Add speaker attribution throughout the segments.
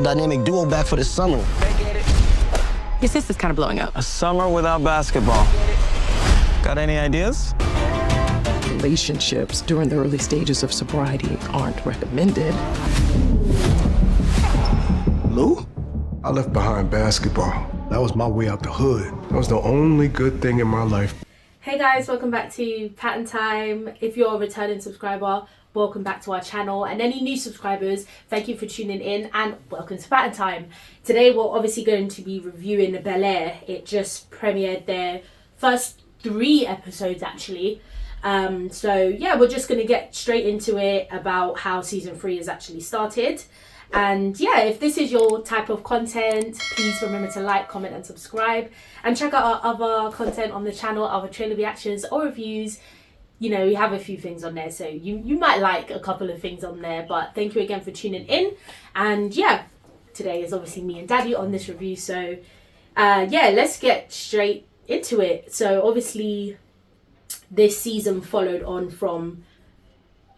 Speaker 1: dynamic duo back for the summer.
Speaker 2: Your sister's kind of blowing up.
Speaker 3: A summer without basketball. Got any ideas?
Speaker 4: Relationships during the early stages of sobriety aren't recommended.
Speaker 5: Lou? I left behind basketball. That was my way out the hood. That was the only good thing in my life.
Speaker 6: Hey guys, welcome back to Patten Time. If you're a returning subscriber, welcome back to our channel. And any new subscribers, thank you for tuning in and welcome to Patten Time. Today we're obviously going to be reviewing Bel-Air. It just premiered their first 3 episodes actually. So yeah, we're just going to get straight into it about how season 3 has actually started. And yeah, if this is your type of content, please remember to like, comment and subscribe. And check out our other content on the channel, other trailer reactions or reviews. You know, we have a few things on there, so you might like a couple of things on there. But thank you again for tuning in. And yeah, today is obviously me and Daddy on this review. So yeah, let's get straight into it. So obviously this season followed on from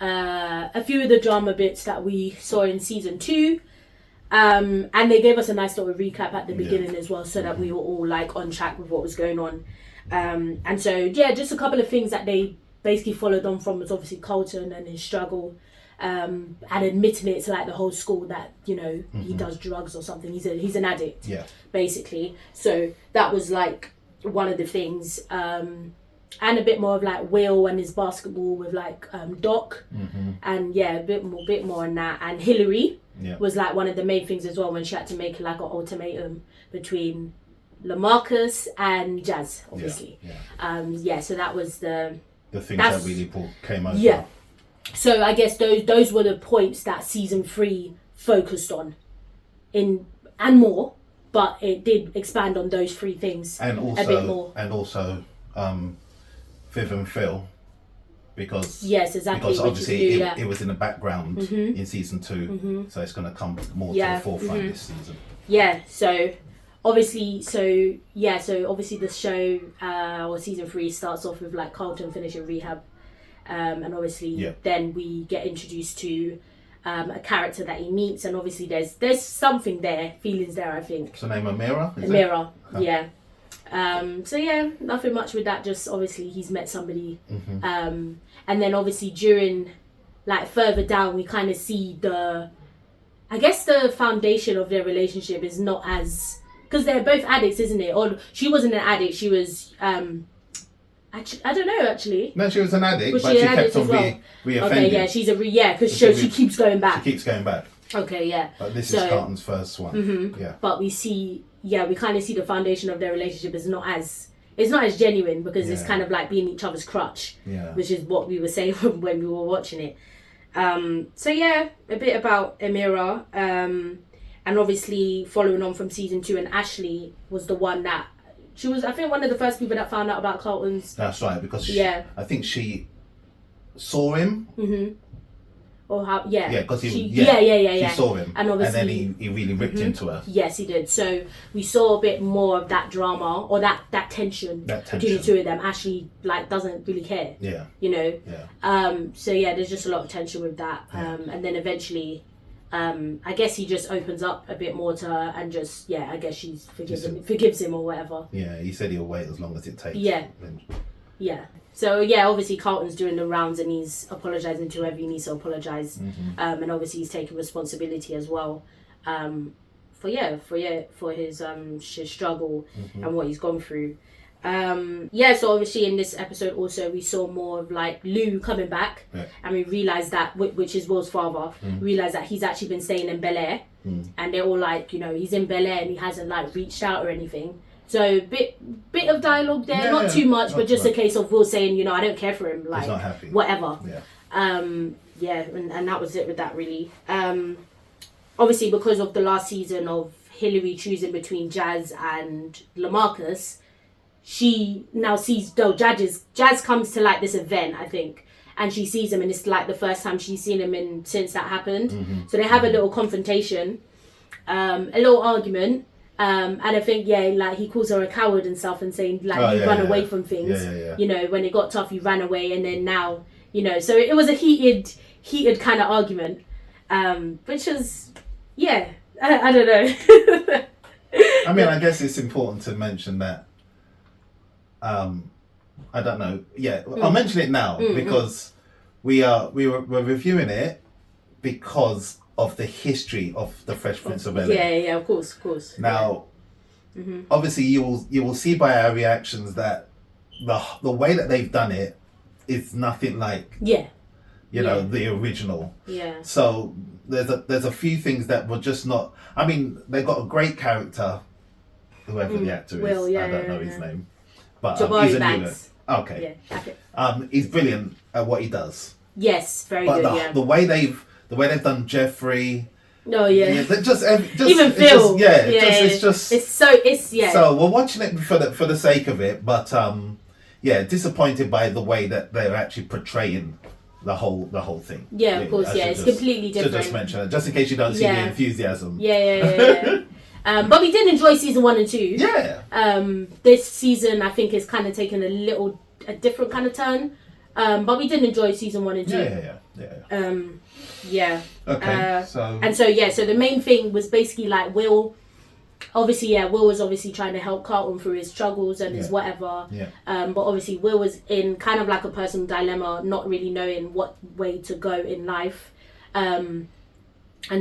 Speaker 6: a few of the drama bits that we saw in season 2, and they gave us a nice little recap at the beginning as well, so that we were all like on track with what was going on. And so yeah, just a couple of things that they basically followed on from was obviously Carlton and his struggle, and admitting it to like the whole school that, you know, he does drugs or something. He's an addict, basically. So that was like one of the things. And a bit more of like Will and his basketball with like Doc, and yeah, a bit more on that. And Hilary was like one of the main things as well, when she had to make like an ultimatum between Lemarcus and Jazz, obviously. So that was the
Speaker 7: things that really came over.
Speaker 6: Yeah. So I guess those were the points that season 3 focused on, and more, but it did expand on those 3 things
Speaker 7: and also,
Speaker 6: a bit more.
Speaker 7: And also, Viv and Phil, because
Speaker 6: obviously
Speaker 7: it was in the background in season 2, so it's going to come more to the forefront this season.
Speaker 6: So obviously the show or season 3 starts off with like Carlton finishing rehab, and obviously then we get introduced to a character that he meets, and obviously there's something there, feelings there, I think.
Speaker 7: What's her name? Amira?
Speaker 6: Yeah. So yeah, nothing much with that, just obviously he's met somebody, and then obviously during like further down we kind of see the foundation of their relationship is not as, because they're both addicts, isn't it? Or she wasn't an addict, she was actually, I don't know actually.
Speaker 7: No, she was an addict, but she kept on reoffending.
Speaker 6: Okay, yeah, she's because she keeps going back.
Speaker 7: She keeps going back.
Speaker 6: Okay, yeah.
Speaker 7: But this is Carlton's first one. Yeah.
Speaker 6: But we see, we kind of see the foundation of their relationship is not as genuine, because it's kind of like being each other's crutch, which is what we were saying when we were watching it. So yeah, a bit about Amira, and obviously following on from season 2, and Ashley was the one that, she was, I think, one of the first people that found out about Carlton's.
Speaker 7: That's right, because I think she saw him. Or how? Yeah, because she
Speaker 6: saw him, and obviously,
Speaker 7: and then he really ripped into her.
Speaker 6: Yes, he did. So we saw a bit more of that drama, or that tension between the 2 of them. Ashley like doesn't really care.
Speaker 7: Yeah.
Speaker 6: You know. Yeah. So yeah, there's just a lot of tension with that. And then eventually, I guess he just opens up a bit more to her, and just I guess she forgives him or whatever.
Speaker 7: Yeah, he said he'll wait as long as it takes.
Speaker 6: Yeah. Yeah. So yeah, obviously Carlton's doing the rounds and he's apologising to whoever he needs to apologise, and obviously he's taking responsibility as well, for his struggle and what he's gone through. So obviously in this episode also we saw more of like Lou coming back, and we realised that, which is Will's father, realised that he's actually been staying in Bel-Air, and they're all like, you know, he's in Bel-Air and he hasn't like reached out or anything. So bit of dialogue there, not too much, but just a case of Will saying, you know, I don't care for him, like, he's not happy. Whatever. And that was it with that really. Obviously because of the last season of Hilary choosing between Jazz and Lemarcus, she now sees Jazz comes to like this event, I think, and she sees him, and it's like the first time she's seen him since that happened. So they have a little confrontation, a little argument. And I think like he calls her a coward and stuff, and saying like you run away from things. You know, when it got tough you ran away, and then now, you know, so it was a heated kind of argument, which was I don't know.
Speaker 7: I mean, I guess it's important to mention that. I don't know. Yeah, I'll mention it now because we're reviewing it because of the history of the Fresh Prince of Bel-Air.
Speaker 6: Yeah, of course.
Speaker 7: Now, obviously, you will see by our reactions that the way that they've done it is nothing like you know the original.
Speaker 6: Yeah.
Speaker 7: So there's a few things that were just not. I mean, they got a great character, whoever the actor is. I don't know his name, but he's a new. Okay. Yeah. He's brilliant at what he does.
Speaker 6: Yes, very
Speaker 7: but
Speaker 6: good.
Speaker 7: The way they've done Geoffrey.
Speaker 6: Oh yeah.
Speaker 7: Just
Speaker 6: even Phil.
Speaker 7: It's So we're watching it for the sake of it, but disappointed by the way that they're actually portraying the whole thing.
Speaker 6: Yeah, of course. Yeah, it's completely different.
Speaker 7: To just mention it, just in case you don't see the enthusiasm.
Speaker 6: Yeah. But we did enjoy season 1 and 2.
Speaker 7: Yeah.
Speaker 6: This season I think is kind of taken a different kind of turn. But we did enjoy season 1 and 2.
Speaker 7: Yeah. Okay.
Speaker 6: So the main thing was basically like Will. Obviously, Will was obviously trying to help Carlton through his struggles and his whatever.
Speaker 7: Yeah.
Speaker 6: But obviously, Will was in kind of like a personal dilemma, not really knowing what way to go in life. And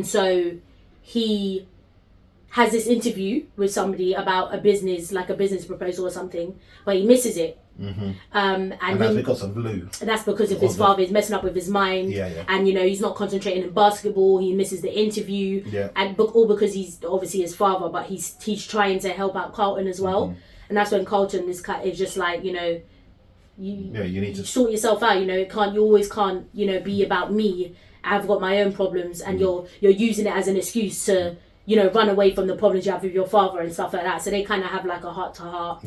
Speaker 6: so he has this interview with somebody about a business proposal or something, but he misses it. And
Speaker 7: that's because of Lou.
Speaker 6: That's because of his father. He's messing up with his mind, and he's not concentrating in basketball. He misses the interview, and all because he's obviously his father, but he's trying to help out Carlton as well. And that's when Carlton is just like you need to sort yourself out. You always can't be about me. I've got my own problems, and you're using it as an excuse to run away from the problems you have with your father and stuff like that. So they kind of have like a heart to heart.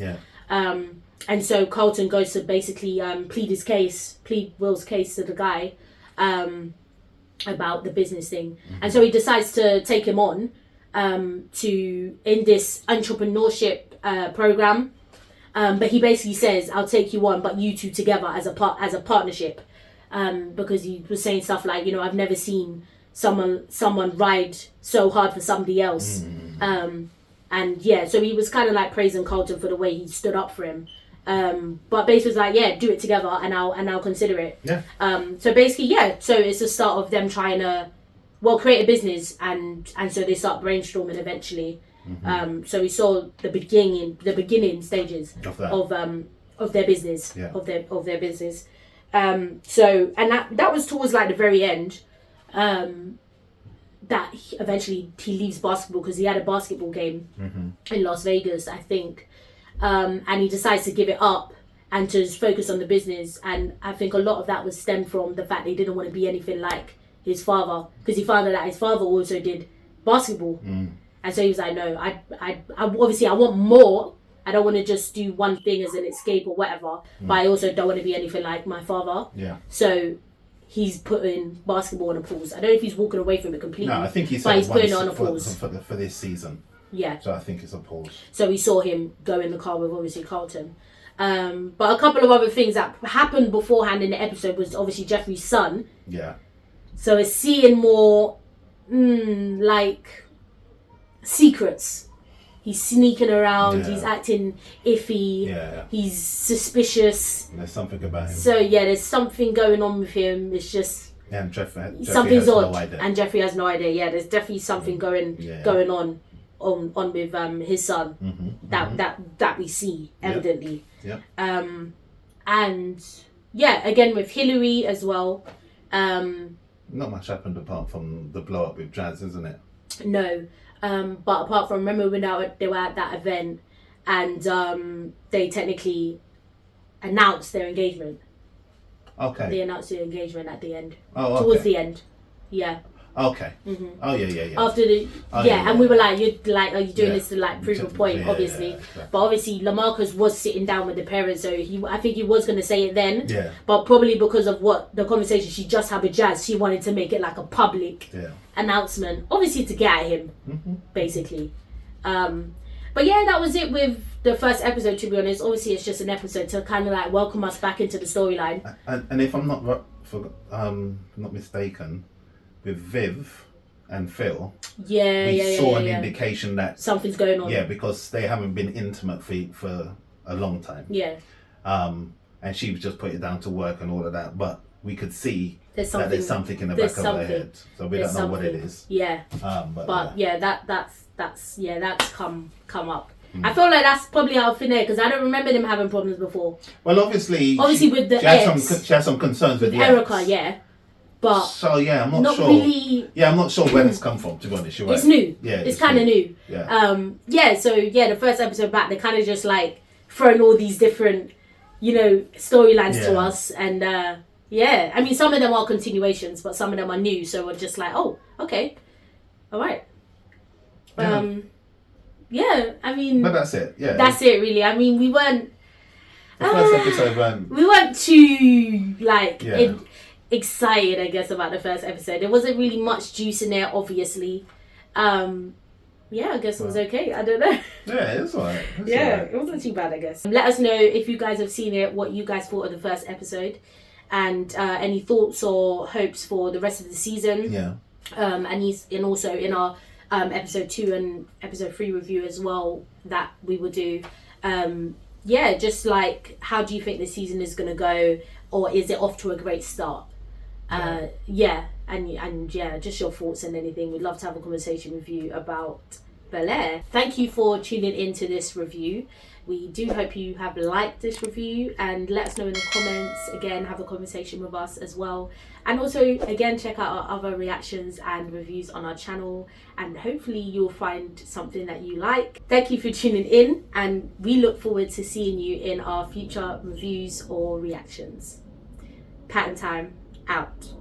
Speaker 6: And so Carlton goes to basically plead Will's case to the guy about the business thing. And so he decides to take him on in this entrepreneurship program. But he basically says, I'll take you on, but you two together as a partnership. Because he was saying stuff like, I've never seen someone ride so hard for somebody else. So he was kind of like praising Carlton for the way he stood up for him. But basically was like, do it together and I'll consider it. So basically, so it's the start of them trying to create a business and so they start brainstorming eventually. So we saw the beginning stages of their business, of their business. So that was towards like the very end. That eventually he leaves basketball because he had a basketball game in Las Vegas, I think. And he decides to give it up and to just focus on the business. And I think a lot of that was stemmed from the fact that he didn't want to be anything like his father, because he found out that his father also did basketball. And so he was like, no, I obviously I want more. I don't want to just do one thing as an escape or whatever, but I also don't want to be anything like my father. So he's putting basketball on a pause. I don't know if he's walking away from it completely.
Speaker 7: No, I think he's
Speaker 6: putting it on a pause
Speaker 7: for this season. So I think it's a pause. So
Speaker 6: we saw him go in the car with obviously Carlton. But a couple of other things that happened beforehand in the episode was obviously Geoffrey's son. So it's seeing more like secrets. He's sneaking around, he's acting iffy, he's suspicious.
Speaker 7: There's something about him.
Speaker 6: So there's something going on with him. It's just something's odd, and Geoffrey has no idea. There's definitely something going on with his son that we see evidently. And again with Hilary as well.
Speaker 7: Not much happened apart from the blow up with Jazz, isn't it?
Speaker 6: No. But apart from, remember when they were at that event and they technically announced their engagement. They announced their engagement at the end. Towards the end.
Speaker 7: Okay. Oh yeah.
Speaker 6: After and we were like, are you doing this to like prove a point? Obviously, but obviously Lemarcus was sitting down with the parents, so I think he was going to say it then. But probably because of what the conversation she just had with Jazz, she wanted to make it like a public announcement, obviously to get at him, basically. But that was it with the first episode. To be honest, obviously it's just an episode to kind of like welcome us back into the storyline.
Speaker 7: And if I'm not mistaken, with Viv, and Phil,
Speaker 6: we
Speaker 7: saw an indication that
Speaker 6: something's going on.
Speaker 7: Yeah, because they haven't been intimate for a long time.
Speaker 6: Yeah.
Speaker 7: And she was just putting it down to work and all of that, but we could see
Speaker 6: there's
Speaker 7: something in the back of her head, so we don't know what it is.
Speaker 6: Yeah.
Speaker 7: But
Speaker 6: that's come up. I feel like that's probably out of thin air because I don't remember them having problems before.
Speaker 7: Well, obviously
Speaker 6: with the
Speaker 7: she had some concerns with
Speaker 6: Erica, yeah. But
Speaker 7: so yeah, I'm not sure.
Speaker 6: Really,
Speaker 7: yeah, I'm not sure where it's come from. To be honest, you're right.
Speaker 6: It's new.
Speaker 7: Yeah,
Speaker 6: it's kind of new.
Speaker 7: Yeah.
Speaker 6: So the first episode back, they kind of just like throwing all these different, storylines to us, and I mean, some of them are continuations, but some of them are new. So we're just like, oh, okay, all right. I mean,
Speaker 7: but that's it. Yeah,
Speaker 6: that's it. Really, I mean, we weren't.
Speaker 7: The first episode
Speaker 6: we weren't too excited, I guess, about the first episode. There wasn't really much juice in there, obviously. I guess it was okay. I don't know.
Speaker 7: Yeah, it's alright.
Speaker 6: It wasn't too bad, I guess. Let us know if you guys have seen it, what you guys thought of the first episode, and any thoughts or hopes for the rest of the season.
Speaker 7: Yeah.
Speaker 6: And also in our episode 2 and episode 3 review as well that we will do. Just like, how do you think the season is going to go, or is it off to a great start? And just your thoughts and anything. We'd love to have a conversation with you about Bel-Air. Thank you for tuning into this review. We do hope you have liked this review, and let us know in the comments. Again, have a conversation with us as well. And also, again, check out our other reactions and reviews on our channel, and hopefully you'll find something that you like. Thank you for tuning in, and we look forward to seeing you in our future reviews or reactions. Patten time out.